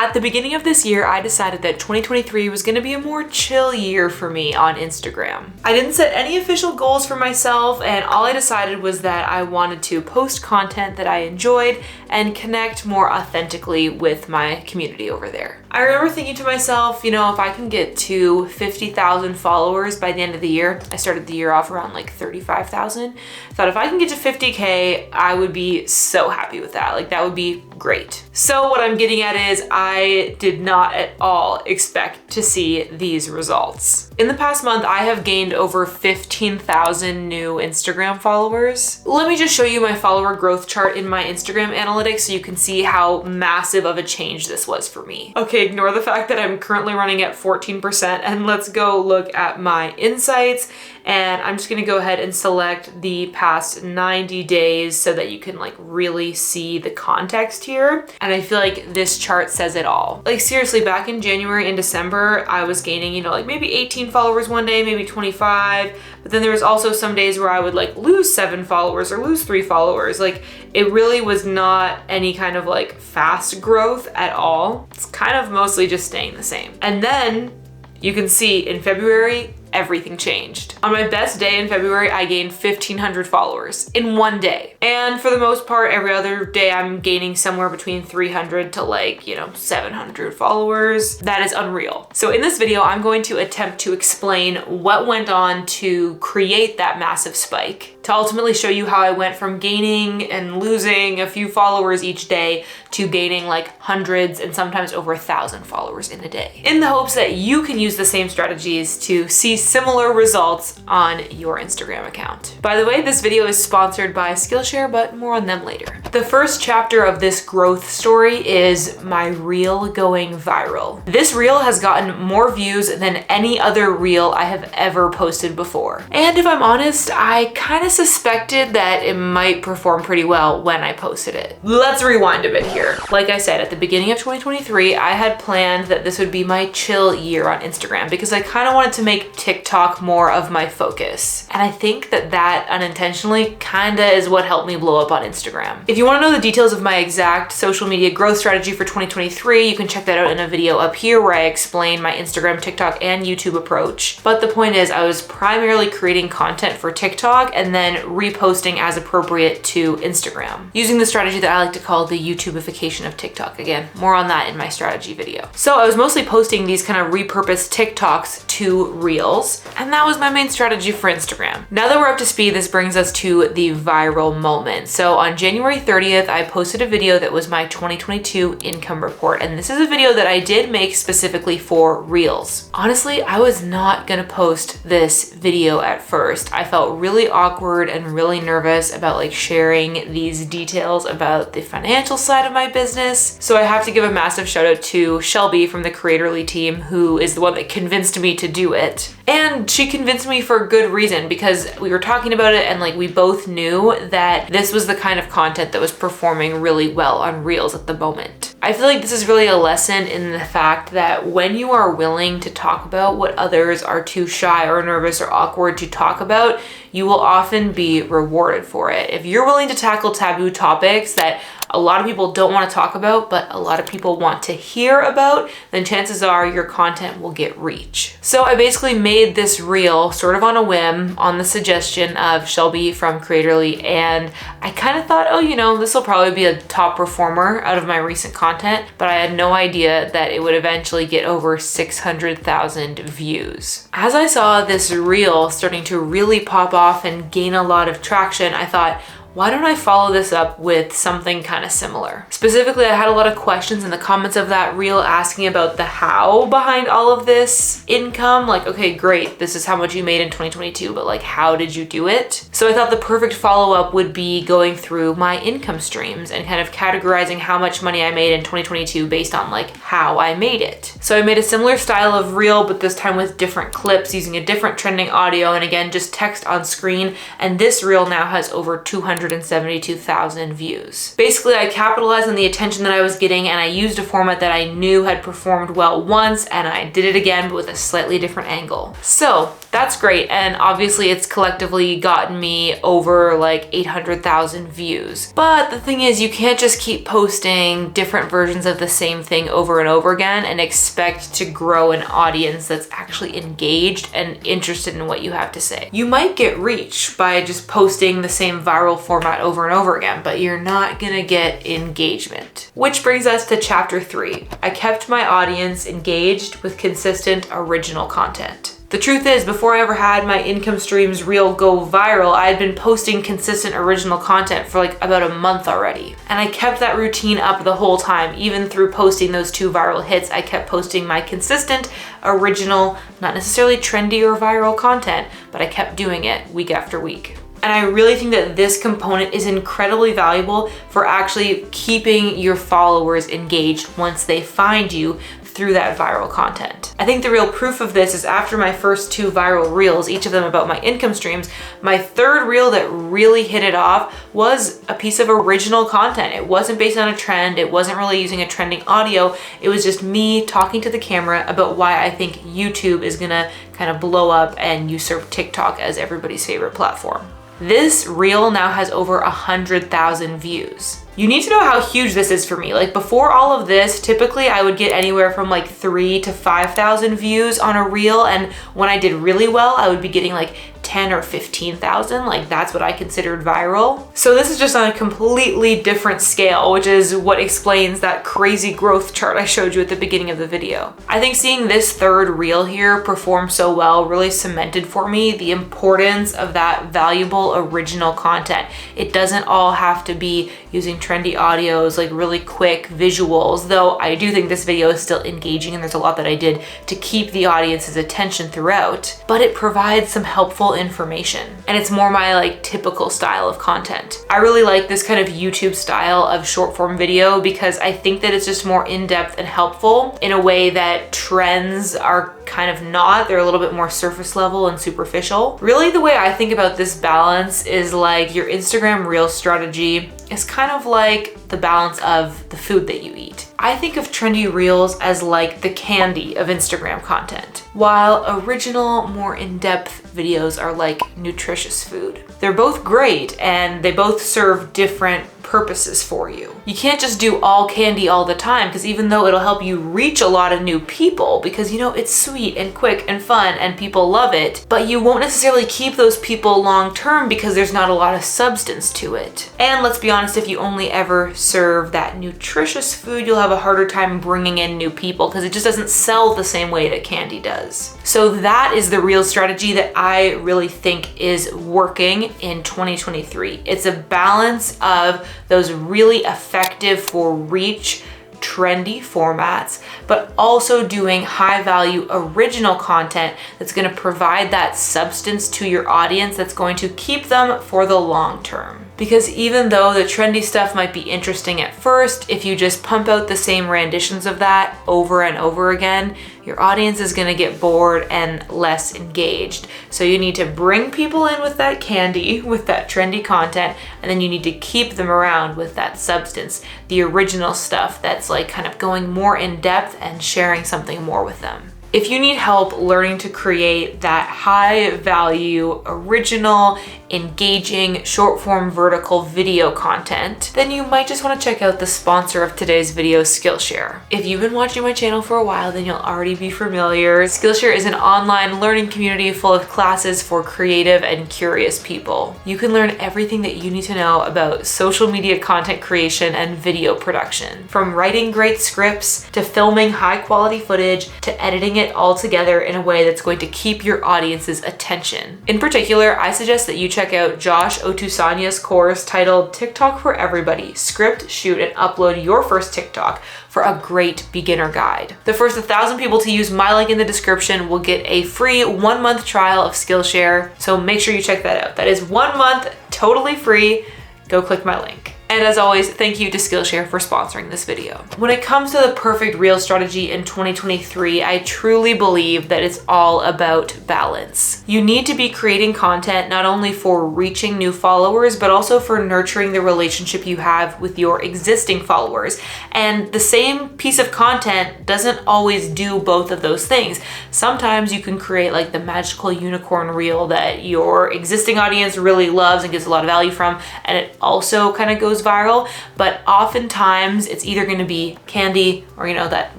At the beginning of this year, I decided that 2023 was gonna be a more chill year for me on Instagram. I didn't set any official goals for myself, and all I decided was that I wanted to post content that I enjoyed and connect more authentically with my community over there. I remember thinking to myself, you know, if I can get to 50,000 followers by the end of the year, I started the year off around like 35,000. I thought if I can get to 50K, I would be so happy with that. Like that would be great. So what I'm getting at is I did not at all expect to see these results. In the past month, I have gained over 15,000 new Instagram followers. Let me just show you my follower growth chart in my Instagram analytics so you can see how massive of a change this was for me. Okay, ignore the fact that I'm currently running at 14%, and let's go look at my insights. And I'm just gonna go ahead and select the past 90 days so that you can like really see the context here. And I feel like this chart says it all. Like seriously, back in January and December, I was gaining, you know, like maybe 18 followers one day, maybe 25. But then there was also some days where I would like lose 7 followers or lose 3 followers. Like it really was not any kind of like fast growth at all. It's kind of mostly just staying the same. And then you can see in February, everything changed. On my best day in February, I gained 1,500 followers in one day. And for the most part, every other day I'm gaining somewhere between 300 to like, you know, 700 followers. That is unreal. So in this video, I'm going to attempt to explain what went on to create that massive spike, to ultimately show you how I went from gaining and losing a few followers each day to gaining like hundreds and sometimes over 1,000 followers in a day, in the hopes that you can use the same strategies to see similar results on your Instagram account. By the way, this video is sponsored by Skillshare, but more on them later. The first chapter of this growth story is my reel going viral. This reel has gotten more views than any other reel I have ever posted before. And if I'm honest, I kind of suspected that it might perform pretty well when I posted it. Let's rewind a bit here. Like I said, at the beginning of 2023, I had planned that this would be my chill year on Instagram because I kind of wanted to make TikTok more of my focus. And I think that unintentionally kind of is what helped me blow up on Instagram. If you want to know the details of my exact social media growth strategy for 2023, you can check that out in a video up here where I explain my Instagram, TikTok, and YouTube approach. But the point is, I was primarily creating content for TikTok and then reposting as appropriate to Instagram, using the strategy that I like to call the YouTubification of TikTok. Again, more on that in my strategy video. So I was mostly posting these kind of repurposed TikToks to Reels, and that was my main strategy for Instagram. Now that we're up to speed, this brings us to the viral moment. So on January 30th, I posted a video that was my 2022 income report, and this is a video that I did make specifically for Reels. Honestly, I was not gonna post this video at first. I felt really awkward and really nervous about like sharing these details about the financial side of my business. So I have to give a massive shout out to Shelby from the Creatorly team, who is the one that convinced me to do it. And she convinced me for good reason, because we were talking about it and like we both knew that this was the kind of content that was performing really well on Reels at the moment. I feel like this is really a lesson in the fact that when you are willing to talk about what others are too shy or nervous or awkward to talk about, you will often be rewarded for it. If you're willing to tackle taboo topics that a lot of people don't want to talk about, but a lot of people want to hear about, then chances are your content will get reach. So I basically made this reel sort of on a whim, on the suggestion of Shelby from Creatorly, and I kind of thought, oh, you know, this will probably be a top performer out of my recent content, but I had no idea that it would eventually get over 600,000 views. As I saw this reel starting to really pop off and gain a lot of traction, I thought, why don't I follow this up with something kind of similar? Specifically, I had a lot of questions in the comments of that reel asking about the how behind all of this income. Like, okay, great, this is how much you made in 2022, but like, how did you do it? So I thought the perfect follow-up would be going through my income streams and kind of categorizing how much money I made in 2022 based on like how I made it. So I made a similar style of reel, but this time with different clips using a different trending audio and again, just text on screen. And this reel now has over 200 172,000 views. Basically, I capitalized on the attention that I was getting and I used a format that I knew had performed well once, and I did it again but with a slightly different angle. So that's great, and obviously it's collectively gotten me over like 800,000 views. But the thing is, you can't just keep posting different versions of the same thing over and over again and expect to grow an audience that's actually engaged and interested in what you have to say. You might get reach by just posting the same viral format over and over again, but you're not gonna get engagement. Which brings us to chapter 3. I kept my audience engaged with consistent original content. The truth is, before I ever had my income streams reel go viral, I had been posting consistent original content for like about a month already. And I kept that routine up the whole time. Even through posting those 2 viral hits, I kept posting my consistent, original, not necessarily trendy or viral content, but I kept doing it week after week. And I really think that this component is incredibly valuable for actually keeping your followers engaged once they find you through that viral content. I think the real proof of this is after my first 2 viral reels, each of them about my income streams, my 3rd reel that really hit it off was a piece of original content. It wasn't based on a trend. It wasn't really using a trending audio. It was just me talking to the camera about why I think YouTube is gonna kind of blow up and usurp TikTok as everybody's favorite platform. This reel now has over 100,000 views. You need to know how huge this is for me. Like before all of this, typically I would get anywhere from like 3,000 to 5,000 views on a reel. And when I did really well, I would be getting like 10 or 15,000. Like that's what I considered viral. So this is just on a completely different scale, which is what explains that crazy growth chart I showed you at the beginning of the video. I think seeing this 3rd reel here perform so well really cemented for me the importance of that valuable original content. It doesn't all have to be using trendy audios, like really quick visuals, though I do think this video is still engaging and there's a lot that I did to keep the audience's attention throughout, but it provides some helpful information and it's more my like typical style of content. I really like this kind of YouTube style of short form video because I think that it's just more in-depth and helpful in a way that trends are kind of not. They're a little bit more surface level and superficial. Really the way I think about this balance is like your Instagram reel strategy is kind of like the balance of the food that you eat. I think of trendy reels as like the candy of Instagram content, while original, more in-depth videos are like nutritious food. They're both great and they both serve different purposes for you. You can't just do all candy all the time, because even though it'll help you reach a lot of new people because you know it's sweet and quick and fun and people love it, but you won't necessarily keep those people long term because there's not a lot of substance to it. And let's be honest, if you only ever serve that nutritious food, you'll have a harder time bringing in new people because it just doesn't sell the same way that candy does. So that is the real strategy that I really think is working in 2023. It's a balance of those really effective for reach, trendy formats, but also doing high value original content that's going to provide that substance to your audience that's going to keep them for the long term. Because even though the trendy stuff might be interesting at first, if you just pump out the same renditions of that over and over again, your audience is going to get bored and less engaged. So you need to bring people in with that candy, with that trendy content, and then you need to keep them around with that substance, the original stuff that's like kind of going more in depth and sharing something more with them. If you need help learning to create that high value, original, engaging, short form vertical video content, then you might just want to check out the sponsor of today's video, Skillshare. If you've been watching my channel for a while, then you'll already be familiar. Skillshare is an online learning community full of classes for creative and curious people. You can learn everything that you need to know about social media content creation and video production. From writing great scripts, to filming high quality footage, to editing it all together in a way that's going to keep your audience's attention. In particular, I suggest that you check out Josh Otusanya's course titled TikTok for Everybody: Script, Shoot, and Upload Your First TikTok for a great beginner guide. The first 1,000 people to use my link in the description will get a free 1-month trial of Skillshare, so make sure you check that out. That is 1 month, totally free. Go click my link. And as always, thank you to Skillshare for sponsoring this video. When it comes to the perfect reel strategy in 2023, I truly believe that it's all about balance. You need to be creating content not only for reaching new followers, but also for nurturing the relationship you have with your existing followers. And the same piece of content doesn't always do both of those things. Sometimes you can create like the magical unicorn reel that your existing audience really loves and gets a lot of value from, and it also kind of goes viral, but oftentimes it's either going to be candy or, that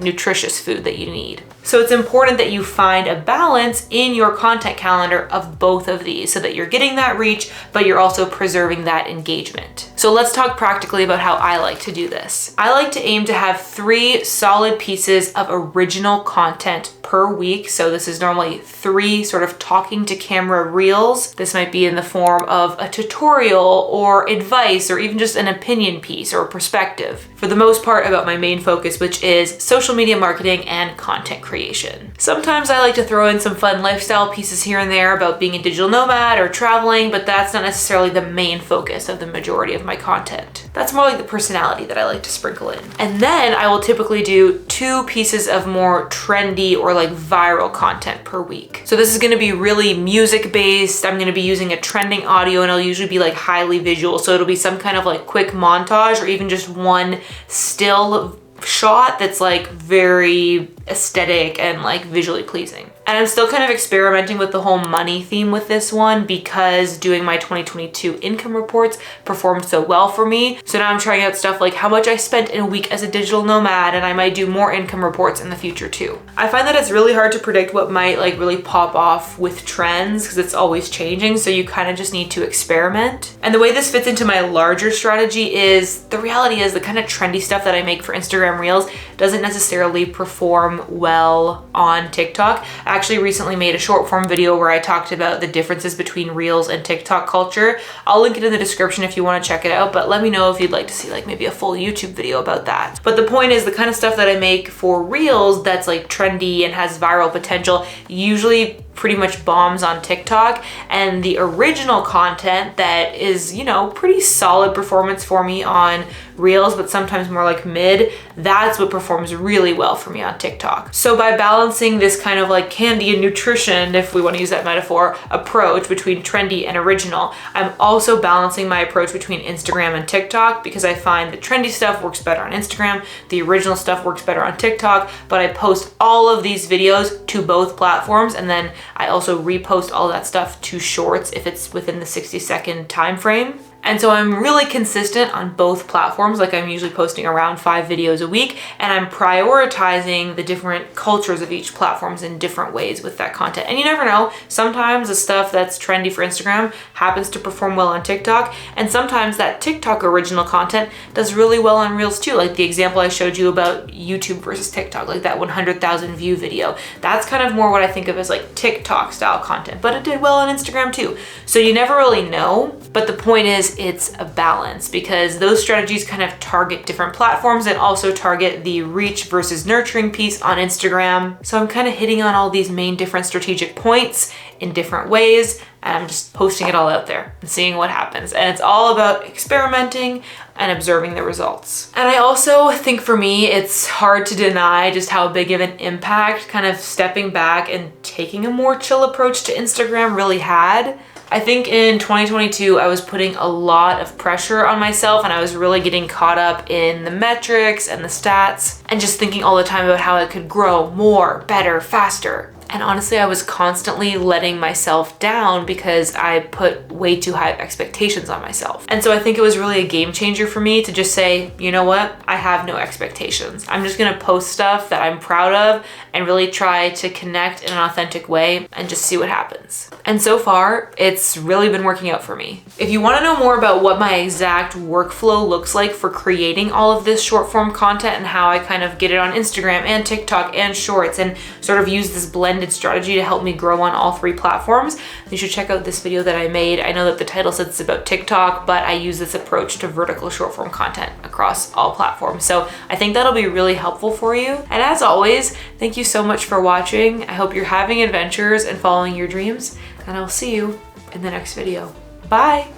nutritious food that you need. So it's important that you find a balance in your content calendar of both of these so that you're getting that reach, but you're also preserving that engagement. So let's talk practically about how I like to do this. I like to aim to have 3 solid pieces of original content per week. So this is normally 3 sort of talking to camera reels. This might be in the form of a tutorial or advice or even just an opinion piece or perspective. For the most part about my main focus, which is social media marketing and content creation. Sometimes I like to throw in some fun lifestyle pieces here and there about being a digital nomad or traveling, but that's not necessarily the main focus of the majority of my content. That's more like the personality that I like to sprinkle in. And then I will typically do 2 pieces of more trendy or like viral content per week. So this is going to be really music based. I'm going to be using a trending audio, and it'll usually be like highly visual. So it'll be some kind of like quick montage or even just one still shot that's like very aesthetic and like visually pleasing. And I'm still kind of experimenting with the whole money theme with this one because doing my 2022 income reports performed so well for me. So now I'm trying out stuff like how much I spent in a week as a digital nomad, and I might do more income reports in the future too. I find that it's really hard to predict what might like really pop off with trends because it's always changing. So you kind of just need to experiment. And the way this fits into my larger strategy is the reality is the kind of trendy stuff that I make for Instagram Reels doesn't necessarily perform well on TikTok. I actually recently made a short form video where I talked about the differences between Reels and TikTok culture. I'll link it in the description if you want to check it out, but let me know if you'd like to see like maybe a full YouTube video about that. But the point is the kind of stuff that I make for Reels that's like trendy and has viral potential usually pretty much bombs on TikTok, and the original content that is, pretty solid performance for me on Reels, but sometimes more like mid, that's what performs really well for me on TikTok. So by balancing this kind of like candy and nutrition, if we want to use that metaphor, approach between trendy and original, I'm also balancing my approach between Instagram and TikTok because I find the trendy stuff works better on Instagram, the original stuff works better on TikTok, but I post all of these videos to both platforms, and then I also repost all that stuff to shorts if it's within the 60-second time frame. And so I'm really consistent on both platforms. Like I'm usually posting around 5 videos a week, and I'm prioritizing the different cultures of each platforms in different ways with that content. And you never know, sometimes the stuff that's trendy for Instagram happens to perform well on TikTok, and sometimes that TikTok original content does really well on Reels too. Like the example I showed you about YouTube versus TikTok, like that 100,000 view video. That's kind of more what I think of as like TikTok style content, but it did well on Instagram too. So you never really know, but the point is it's a balance because those strategies kind of target different platforms and also target the reach versus nurturing piece on Instagram. So I'm kind of hitting on all these main different strategic points in different ways, and I'm just posting it all out there and seeing what happens. And it's all about experimenting and observing the results. And I also think for me, it's hard to deny just how big of an impact kind of stepping back and taking a more chill approach to Instagram really had. I think in 2022, I was putting a lot of pressure on myself, and I was really getting caught up in the metrics and the stats and just thinking all the time about how I could grow more, better, faster. And honestly, I was constantly letting myself down because I put way too high expectations on myself. And so I think it was really a game changer for me to just say, you know what? I have no expectations. I'm just gonna post stuff that I'm proud of and really try to connect in an authentic way and just see what happens. And so far, it's really been working out for me. If you wanna know more about what my exact workflow looks like for creating all of this short form content and how I kind of get it on Instagram and TikTok and Shorts and sort of use this blended strategy to help me grow on all 3 platforms, you should check out this video that I made. I know that the title says it's about TikTok, but I use this approach to vertical short form content across all platforms. So I think that'll be really helpful for you. And as always, thank you so much for watching. I hope you're having adventures and following your dreams, and I'll see you in the next video. Bye.